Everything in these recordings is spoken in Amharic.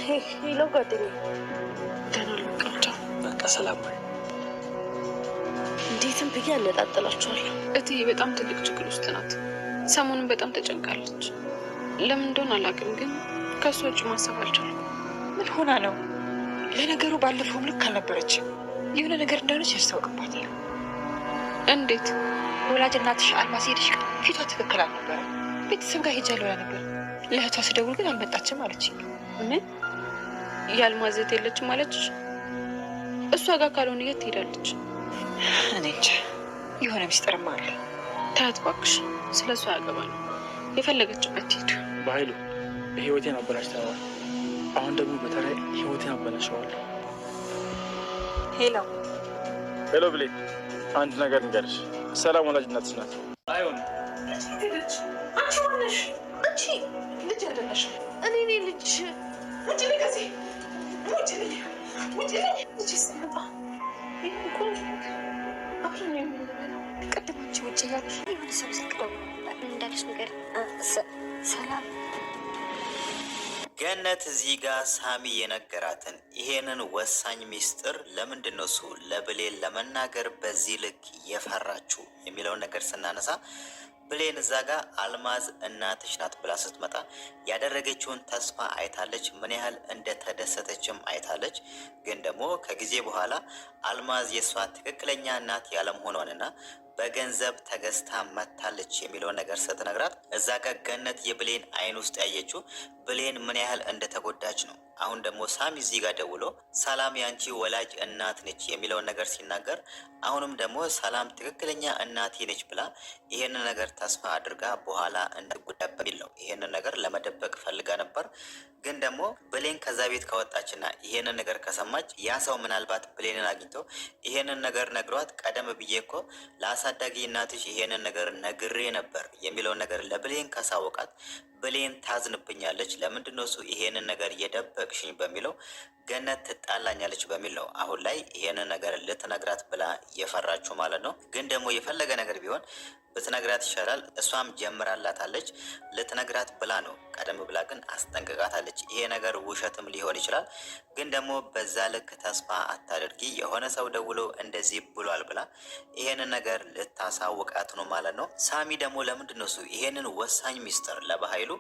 ሄሎ ጓደኛዬ፣ ገና ልቀጫው። በቃ ሰላም ወይ? እንዴትም ብዬ አነጣጥላችኋለሁ። እትዬ በጣም ትልቅ ችግር ውስጥ ናት። ሰሞኑን በጣም ተጨንቃለች። ለምን እንደሆነ አላውቅም፣ ግን ከእሱ ውጭ ማሰብ አልቻልኩም። ምን ሆና ነው? ለነገሩ ባለፈውም ልክ አልነበረችም። የሆነ ነገር እንደሆነች ያስታውቅባታል። እንዴት? ወላጅ እናትሽ አልማዝ ሄደሽ ፊቷ ትክክል አልነበረ። ቤተሰብ ጋር ሄጃለሁ ብላ ነበር። ለእህቷ ስደውል ግን አልመጣችም አለችኝ። ምን? የአልማዝ እህት የለችም አለችሽ? እሷ ጋር ካልሆነ የት ትሄዳለች? እኔ እንጃ፣ የሆነ ሚስጥርማ አለ። ታያት እባክሽ፣ ስለ እሷ ያገባል። የፈለገችበት ትሄድ። በኃይሉ ህይወቴን አበላሽተዋል። አሁን ደግሞ በተለይ ህይወቴን አበላሸዋለሁ። ሄሎ ሄሎ ብሌን፣ አንድ ነገር ንገርሽ። ሰላም ወላጅ እናትሽ ናት። አይሆንም። ሄደች። አንቺ ማነሽ? አንቺ ልጅ አይደለሽ። እኔ ልጅ። ውጭ ነኝ ከዚህ ውጭ ነኝ። ውጭ ነኝ። ውጭ ስመጣ አብረን የምንበላው ቅድም አንቺ ውጭ እያለሽ የሆነ ሰው ስልክ እንዳለሽ ነገር ሰላም ገነት እዚህ ጋር ሳሚ የነገራትን ይሄንን ወሳኝ ሚስጥር ለምንድን ነው እሱ ለብሌን ለመናገር በዚህ ልክ የፈራችው የሚለውን ነገር ስናነሳ ብሌን እዛ ጋር አልማዝ እናትሽ ናት ብላ ስትመጣ ያደረገችውን ተስፋ አይታለች። ምን ያህል እንደተደሰተችም አይታለች። ግን ደግሞ ከጊዜ በኋላ አልማዝ የእሷ ትክክለኛ እናት ያለመሆኗንና በገንዘብ ተገዝታ መታለች የሚለውን ነገር ስትነግራት እዛ ጋር ገነት የብሌን አይን ውስጥ ያየችው ብሌን ምን ያህል እንደተጎዳች ነው። አሁን ደግሞ ሳሚ እዚህ ጋር ደውሎ ሰላም ያንቺ ወላጅ እናት ነች የሚለውን ነገር ሲናገር አሁንም ደግሞ ሰላም ትክክለኛ እናቴ ነች ብላ ይሄንን ነገር ተስፋ አድርጋ በኋላ እንደጎዳ በሚል ነው ይሄንን ነገር ለመደበቅ ፈልጋ ነበር። ግን ደግሞ ብሌን ከዛ ቤት ከወጣችና ይሄንን ነገር ከሰማች ያ ሰው ምናልባት ብሌንን አግኝቶ ይሄንን ነገር ነግሯት ቀደም ብዬ እኮ ለአሳዳጊ እናትሽ ይሄንን ነገር ነግሬ ነበር የሚለውን ነገር ለብሌን ካሳወቃት ብሌን ታዝንብኛለች። ለምንድነው እሱ ይሄንን ነገር የደበቅሽኝ በሚለው ገነት ትጣላኛለች በሚል ነው አሁን ላይ ይሄንን ነገር ልትነግራት ብላ የፈራችሁ ማለት ነው። ግን ደግሞ የፈለገ ነገር ቢሆን ብትነግራት ይሻላል። እሷም ጀምራላታለች ልትነግራት ብላ ነው። ቀደም ብላ ግን አስጠንቅቃታለች። ይሄ ነገር ውሸትም ሊሆን ይችላል፣ ግን ደግሞ በዛ ልክ ተስፋ አታደርጊ፣ የሆነ ሰው ደውሎ እንደዚህ ብሏል ብላ ይሄንን ነገር ልታሳውቃት ነው ማለት ነው። ሳሚ ደግሞ ለምንድን ነው እሱ ይሄንን ወሳኝ ሚስጥር ለበኃይሉ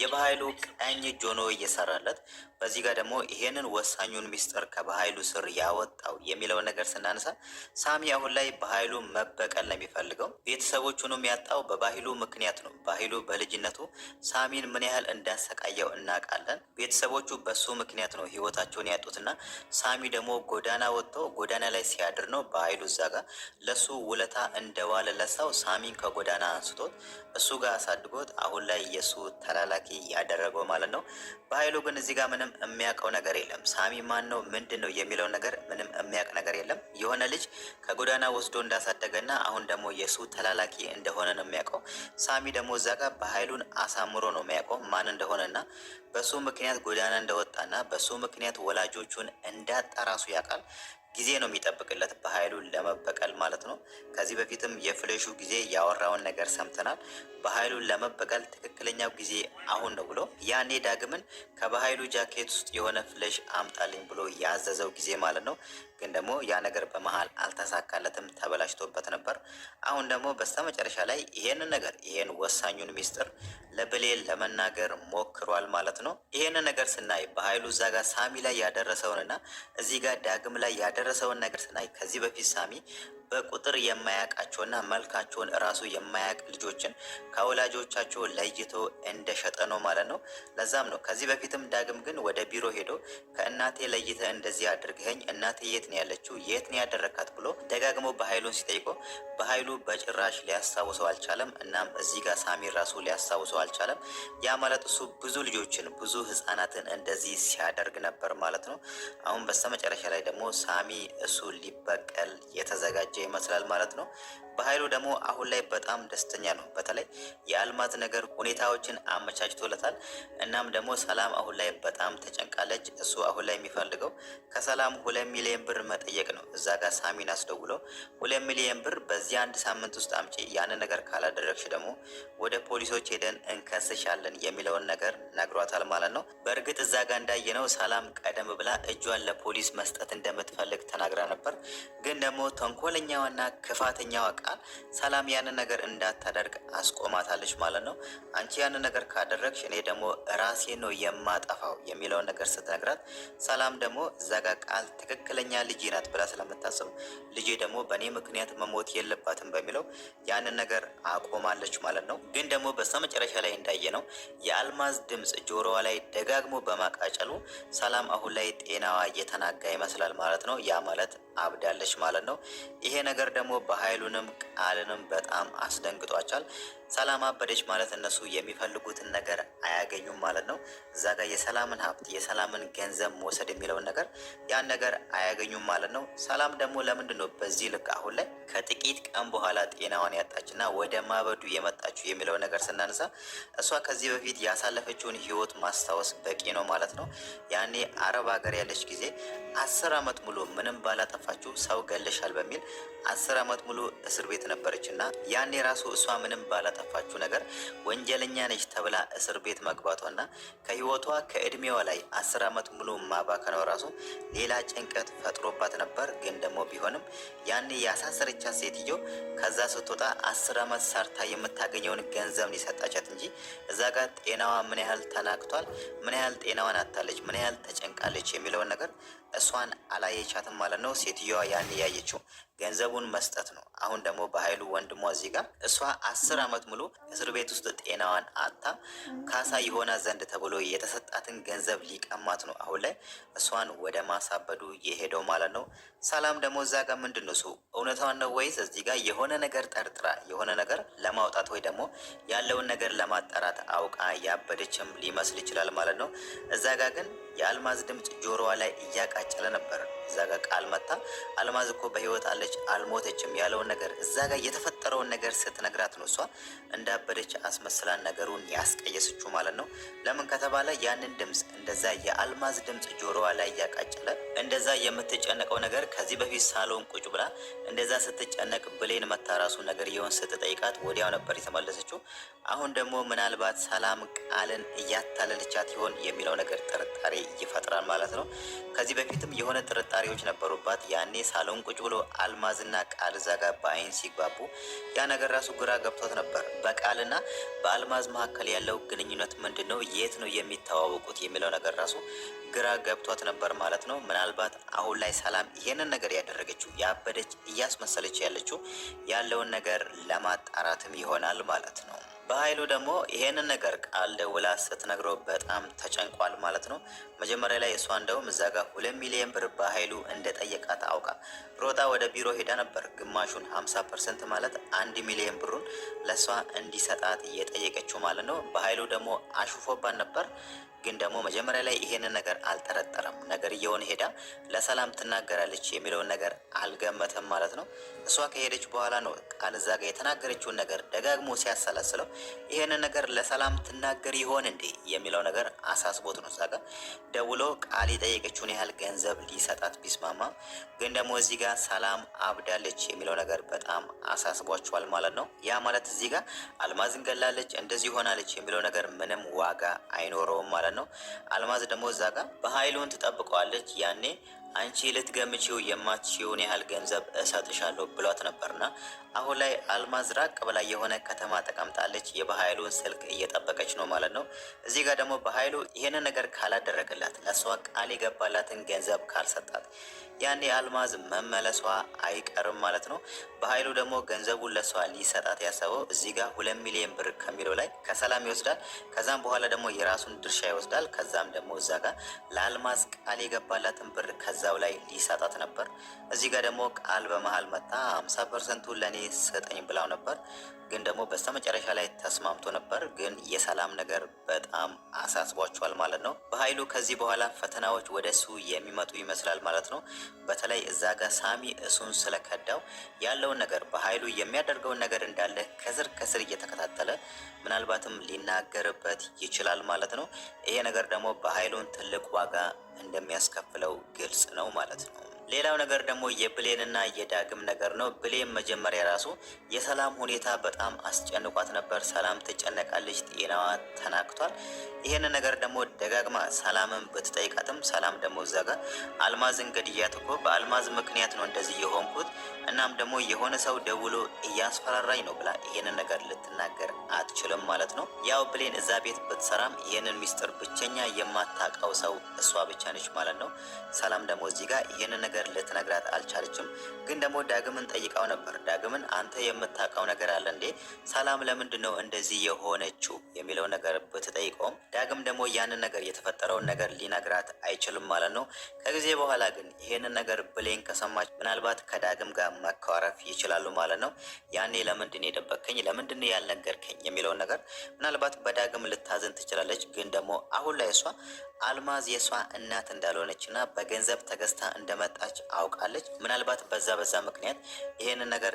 የበኃይሉ ቀኝ እጅ ሆኖ እየሰራለት በዚህ ጋር ደግሞ ይሄንን ወሳኙን ሚስጥር ከበኃይሉ ስር ያወጣው የሚለው ነገር ስናነሳ ሳሚ አሁን ላይ በኃይሉ መበቀል ነው የሚፈልገው። ቤተሰቦቹንም ያጣው በበኃይሉ ምክንያት ነው። በኃይሉ በልጅነቱ ሳሚን ምን ያህል እንዳሰቃየው እናውቃለን። ቤተሰቦቹ በሱ ምክንያት ነው ህይወታቸውን ያጡትና ሳሚ ደግሞ ጎዳና ወጥቶ ጎዳና ላይ ሲያድር ነው በኃይሉ እዛ ጋር ለሱ ውለታ እንደዋለ ለሳው ሳሚን ከጎዳና አንስቶት እሱ ጋር አሳድጎት አሁን ላይ የሱ ተላላኪ ያደረገው ማለት ነው። በኃይሉ ግን እዚህ ጋር ምንም የሚያውቀው ነገር የለም። ሳሚ ማን ነው ምንድን ነው የሚለው ነገር ምንም የሚያውቅ ነገር የለም። የሆነ ልጅ ከጎዳና ወስዶ እንዳሳደገና አሁን ደግሞ የሱ ተላላኪ እንደሆነ ነው የሚያውቀው። ሳሚ ደግሞ እዛ ጋር በኃይሉን አሳምሮ ነው የሚያውቀው ማን እንደሆነና በሱ ምክንያት ጎዳና እንደወጣና በሱ ምክንያት ወላጆቹን እንዳጣ ራሱ ያውቃል። ጊዜ ነው የሚጠብቅለት በኃይሉን ለመበቀል ማለት ነው። ከዚህ በፊትም የፍሌሹ ጊዜ ያወራውን ነገር ሰምተናል። በኃይሉን ለመበቀል ትክክለኛው ጊዜ አሁን ነው ብሎ ያኔ ዳግምን ከበኃይሉ ጃኬት ውስጥ የሆነ ፍሌሽ አምጣልኝ ብሎ ያዘዘው ጊዜ ማለት ነው። ግን ደግሞ ያ ነገር በመሀል አልተሳካለትም፣ ተበላሽቶበት ነበር። አሁን ደግሞ በስተመጨረሻ ላይ ይሄንን ነገር ይሄን ወሳኙን ሚስጥር ለብሌን ለመናገር ሞክሯል ማለት ነው። ይሄንን ነገር ስናይ በኃይሉ እዛ ጋር ሳሚ ላይ ያደረሰውንና እዚህ ጋር ዳግም ላይ ያደረሰውን ነገር ስናይ ከዚህ በፊት ሳሚ በቁጥር የማያውቃቸውና መልካቸውን እራሱ የማያውቅ ልጆችን ከወላጆቻቸው ለይቶ እንደሸጠ ነው ማለት ነው። ለዛም ነው ከዚህ በፊትም ዳግም ግን ወደ ቢሮ ሄዶ ከእናቴ ለይተ እንደዚህ አድርገኝ እናቴ የት ነው ያለችው የት ነው ያደረካት ብሎ ደጋግሞ በኃይሉን ሲጠይቆ በኃይሉ በጭራሽ ሊያስታውሰው አልቻለም። እናም እዚህ ጋር ሳሚ ራሱ ሊያስታውሰው አልቻለም። ያ ማለት እሱ ብዙ ልጆችን ብዙ ህፃናትን እንደዚህ ሲያደርግ ነበር ማለት ነው። አሁን በስተመጨረሻ ላይ ደግሞ ሳሚ እሱ ሊበቀል የተዘጋጀ ይመስላል ማለት ነው። በኃይሉ ደግሞ አሁን ላይ በጣም ደስተኛ ነው። በተለይ የአልማዝ ነገር ሁኔታዎችን አመቻችቶለታል። እናም ደግሞ ሰላም አሁን ላይ በጣም ተጨንቃለች። እሱ አሁን ላይ የሚፈልገው ከሰላም 2 ሚሊዮን ብር መጠየቅ ነው። እዛ ጋር ሳሚን አስደውለው 2 ሚሊዮን ብር በዚህ አንድ ሳምንት ውስጥ አምጪ፣ ያንን ነገር ካላደረግሽ ደግሞ ወደ ፖሊሶች ሄደን እንከስሻለን የሚለውን ነገር ነግሯታል ማለት ነው። በእርግጥ እዛ ጋር እንዳየነው ሰላም ቀደም ብላ እጇን ለፖሊስ መስጠት እንደምትፈልግ ተናግራ ነበር። ግን ደግሞ ተንኮለኛዋና ክፋተኛዋ ቃል ሰላም ያንን ነገር እንዳታደርግ አስቆማታለች ማለት ነው። አንቺ ያንን ነገር ካደረግሽ እኔ ደግሞ ራሴን ነው የማጠፋው የሚለውን ነገር ስትነግራት፣ ሰላም ደግሞ እዛ ጋር ቃል ትክክለኛ ልጄ ናት ብላ ስለምታስብ ልጄ ደግሞ በእኔ ምክንያት መሞት የለባትም በሚለው ያንን ነገር አቆማለች ማለት ነው። ግን ደግሞ በስተመጨረሻ ላይ እንዳየ ነው የአልማዝ ድምፅ ጆሮዋ ላይ ደጋግሞ በማቃጨሉ ሰላም አሁን ላይ ጤናዋ እየተናጋ ይመስላል ማለት ነው። ያ ማለት አብዳለች ማለት ነው። ይሄ ነገር ደግሞ በኃይሉንም ቃልንም በጣም አስደንግጧቸዋል። ሰላም አበደች ማለት እነሱ የሚፈልጉትን ነገር አያገኙም ማለት ነው። እዛ ጋር የሰላምን ሀብት የሰላምን ገንዘብ መውሰድ የሚለውን ነገር ያን ነገር አያገኙም ማለት ነው። ሰላም ደግሞ ለምንድን ነው በዚህ ልክ አሁን ላይ ከጥቂት ቀን በኋላ ጤናዋን ያጣችና ወደ ማበዱ የመጣችው የሚለው ነገር ስናነሳ እሷ ከዚህ በፊት ያሳለፈችውን ህይወት ማስታወስ በቂ ነው ማለት ነው። ያኔ አረብ ሀገር ያለች ጊዜ 10 ዓመት ሙሉ ምንም ባላጠፋችው ሰው ገለሻል በሚል 10 ዓመት ሙሉ እስር ቤት ነበረች እና ያኔ ራሱ እሷ ምንም ባላጠፋችው ነገር ወንጀለኛ ነች ተብላ እስር ቤት መግባቷና ከህይወቷ ከእድሜዋ ላይ 10 ዓመት ሙሉ ማባከነው ራሱ ሌላ ጭንቀት ፈጥሮባት ነበር። ግን ደግሞ ቢሆንም ያኔ ያሳሰረቻት ሴትዮ ከዛ ስትወጣ 10 ዓመት ሰርታ የምታገኘውን ገንዘብ ሊሰጣቻት እንጂ እዛ ጋር ጤናዋ ምን ያህል ተናግቷል፣ ምን ያህል ጤናዋን አታለች፣ ምን ያህል ተጨንቃለች የሚለውን ነገር እሷን አላየቻትም ማለት ነው። ሴትዮዋ ያን ያየችው ገንዘቡን መስጠት ነው። አሁን ደግሞ በኃይሉ ወንድሟ እዚህ ጋር እሷ 10 ዓመት ሙሉ እስር ቤት ውስጥ ጤናዋን አጣ ካሳ የሆነ ዘንድ ተብሎ የተሰጣትን ገንዘብ ሊቀማት ነው አሁን ላይ እሷን ወደ ማሳበዱ የሄደው ማለት ነው። ሰላም ደግሞ እዛ ጋር ምንድን ነው እውነቷን ነው ወይስ እዚህ ጋር የሆነ ነገር ጠርጥራ የሆነ ነገር ለማውጣት ወይ ደግሞ ያለውን ነገር ለማጣራት አውቃ ያበደችም ሊመስል ይችላል ማለት ነው። እዛ ጋር ግን የአልማዝ ድምፅ ጆሮዋ ላይ እያቃጨለ ነበር። እዛ ጋር ቃል መታ አልማዝ እኮ በህይወት አለች አልሞተችም ያለውን ነገር እዛ ጋር የተፈጠረውን ነገር ስትነግራት ነው እሷ እንዳበደች አስመስላን ነገሩን ያስቀየሰችው ማለት ነው። ለምን ከተባለ ያንን ድምፅ እንደዛ የአልማዝ ድምፅ ጆሮዋ ላይ እያቃጨለ እንደዛ የምትጨነቀው ነገር ከዚህ በፊት ሳሎን ቁጭ ብላ እንደዛ ስትጨነቅ ብሌን መታ ራሱ ነገር የሆን ስትጠይቃት ወዲያው ነበር የተመለሰችው። አሁን ደግሞ ምናልባት ሰላም ቃልን እያታለለቻት ይሆን የሚለው ነገር ጥርጣሬ ይፈጥራል ማለት ነው። ከዚህ በፊትም የሆነ ጥርጣሬዎች ነበሩባት። ያኔ ሳሎን ቁጭ ብሎ አልማዝና ቃል እዛ ጋር በአይን ሲግባቡ ያ ነገር ራሱ ግራ ገብቶት ነበር። በቃልና በአልማዝ መካከል ያለው ግንኙነት ምንድን ነው፣ የት ነው የሚተዋወቁት የሚለው ነገር ራሱ ግራ ገብቷት ነበር ማለት ነው። ምናልባት አሁን ላይ ሰላም ይሄንን ነገር ያደረገችው ያበደች እያስመሰለች ያለችው ያለውን ነገር ለማጣራትም ይሆናል ማለት ነው። በኃይሉ ደግሞ ይሄንን ነገር ቃል ደውላ ስትነግረው በጣም ተጨንቋል ማለት ነው። መጀመሪያ ላይ እሷ እንደውም እዛ ጋር 2 ሚሊዮን ብር በኃይሉ እንደጠየቃት አውቃ ሮጣ ወደ ቢሮ ሄዳ ነበር። ግማሹን 50% ማለት 1 ሚሊዮን ብሩን ለእሷ እንዲሰጣት እየጠየቀችው ማለት ነው። በኃይሉ ደግሞ አሹፎባን ነበር። ግን ደግሞ መጀመሪያ ላይ ይሄንን ነገር አልጠረጠረም። ነገር እየሆነ ሄዳ ለሰላም ትናገራለች የሚለውን ነገር አልገመተም ማለት ነው። እሷ ከሄደች በኋላ ነው ቃል እዛ ጋር የተናገረችውን ነገር ደጋግሞ ሲያሰላስለው ይሄንን ነገር ለሰላም ትናገር ይሆን እንዴ የሚለው ነገር አሳስቦት ነው እዛ ጋር ደውሎ ቃል የጠየቀችውን ያህል ገንዘብ ሊሰጣት ቢስማማ፣ ግን ደግሞ እዚህ ጋር ሰላም አብዳለች የሚለው ነገር በጣም አሳስቧቸዋል ማለት ነው። ያ ማለት እዚህ ጋር አልማዝን ገላለች እንደዚህ ሆናለች የሚለው ነገር ምንም ዋጋ አይኖረውም ማለት ነው። አልማዝ ደግሞ እዛ ጋር በኃይሉን ትጠብቀዋለች። ያኔ አንቺ ልትገምቺው የማትችውን ያህል ገንዘብ እሰጥሻለሁ ብሏት ነበርና አሁን ላይ አልማዝ ራቅ ብላ የሆነ ከተማ ተቀምጣለች። የበኃይሉን ስልክ እየጠበቀች ነው ማለት ነው። እዚህ ጋር ደግሞ በኃይሉ ይህንን ነገር ካላደረገላት ለእሷ ቃል የገባላትን ገንዘብ ካልሰጣት ያኔ አልማዝ መመለሷ አይቀርም ማለት ነው። በኃይሉ ደግሞ ገንዘቡን ለእሷ ሊሰጣት ያሰበው እዚህ ጋር 2 ሚሊዮን ብር ከሚለው ላይ ከሰላም ይወስዳል። ከዛም በኋላ ደግሞ የራሱን ድርሻ ይወስዳል። ከዛም ደግሞ እዛ ጋር ለአልማዝ ቃል የገባላትን ብር ከዛው ላይ ሊሰጣት ነበር። እዚህ ጋር ደግሞ ቃል በመሀል መጣ 50%ቱን ለእኔ ስጠኝ ብላው ነበር። ግን ደግሞ በስተመጨረሻ ላይ ተስማምቶ ነበር። ግን የሰላም ነገር በጣም አሳስቧቸዋል ማለት ነው። በኃይሉ ከዚህ በኋላ ፈተናዎች ወደ እሱ የሚመጡ ይመስላል ማለት ነው። በተለይ እዛ ጋር ሳሚ እሱን ስለከዳው ያለውን ነገር በኃይሉ የሚያደርገውን ነገር እንዳለ ከስር እየተከታተለ ምናልባትም ሊናገርበት ይችላል ማለት ነው። ይሄ ነገር ደግሞ በኃይሉን ትልቅ ዋጋ እንደሚያስከፍለው ግልጽ ነው ማለት ነው። ሌላው ነገር ደግሞ የብሌንና የዳግም ነገር ነው። ብሌን መጀመሪያ ራሱ የሰላም ሁኔታ በጣም አስጨንቋት ነበር። ሰላም ትጨነቃለች፣ ጤናዋ ተናክቷል። ይህን ነገር ደግሞ ደጋግማ ሰላምን ብትጠይቃትም ሰላም ደግሞ እዛ ጋር አልማዝን ገድያት እኮ በአልማዝ ምክንያት ነው እንደዚህ የሆንኩት፣ እናም ደግሞ የሆነ ሰው ደውሎ እያስፈራራኝ ነው ብላ ይህንን ነገር ልትናገር አትችልም ማለት ነው። ያው ብሌን እዛ ቤት ብትሰራም ይህንን ሚስጥር ብቸኛ የማታውቀው ሰው እሷ ብቻ ነች ማለት ነው። ሰላም ደግሞ እዚህ ጋር ይህንን ነገር ልትነግራት አልቻለችም። ግን ደግሞ ዳግምን ጠይቃው ነበር። ዳግምን አንተ የምታውቀው ነገር አለ እንዴ? ሰላም ለምንድን ነው እንደዚህ የሆነችው የሚለው ነገር ብትጠይቀውም ዳግም ደግሞ ያንን ነገር የተፈጠረውን ነገር ሊነግራት አይችልም ማለት ነው። ከጊዜ በኋላ ግን ይህንን ነገር ብሌን ከሰማች ምናልባት ከዳግም ጋር መካረፍ ይችላሉ ማለት ነው። ያኔ ለምንድን የደበከኝ ለምንድን ያልነገርከኝ የሚለውን ነገር ምናልባት በዳግም ልታዝን ትችላለች። ግን ደግሞ አሁን ላይ እሷ አልማዝ የእሷ እናት እንዳልሆነች እና በገንዘብ ተገዝታ እንደመጣች አውቃለች። ምናልባት በዛ ምክንያት ይህንን ነገር